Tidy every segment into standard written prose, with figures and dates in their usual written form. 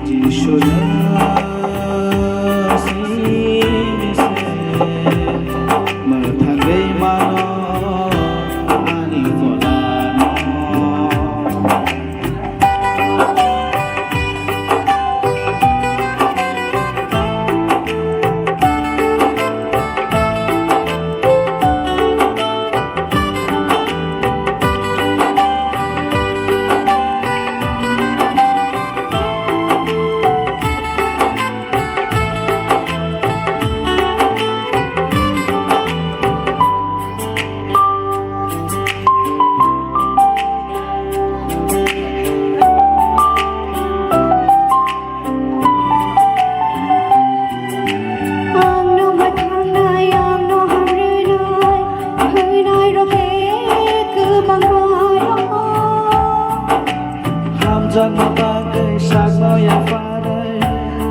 Jisu Nwng Simise Merthagai mano ani volano Jangan bagai sakno Yapharo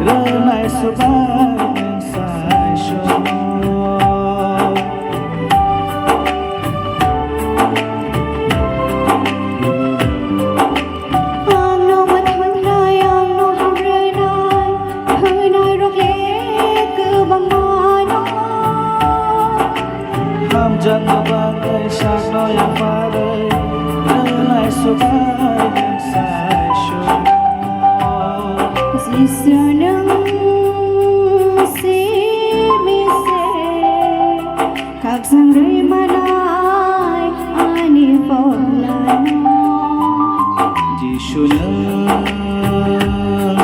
renai sebagai saishono Angno mathanai angno hamrenai henai roke kebangano Jangan bagai sakno Yapharo renai sebagai saishono Jisu Nwng Simise Kag sangray manay ani Puila Jisu Nwng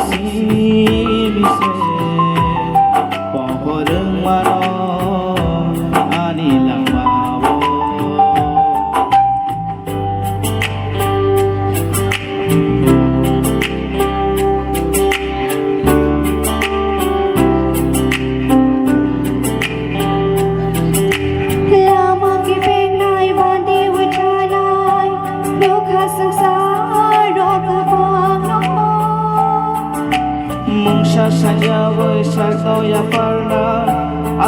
Simise Kokborok mano ani Lamsogo Mungsa saja với sakno Yapharo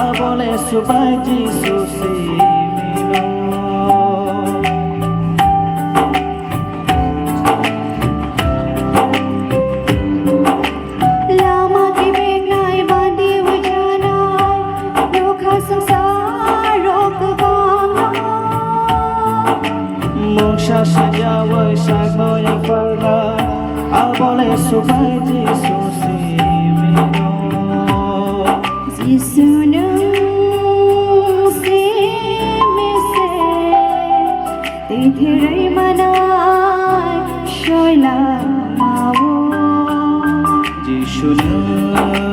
abole subai Jisu Nwng Lama kibig na ibandi wajanay Lukha sangsaro kabangno Mungsa saja với sakno Yapharo abole subai Jisu Nwng Jisu Nwng Simise Tithiray manay siya'y lamawo Jisu Nwng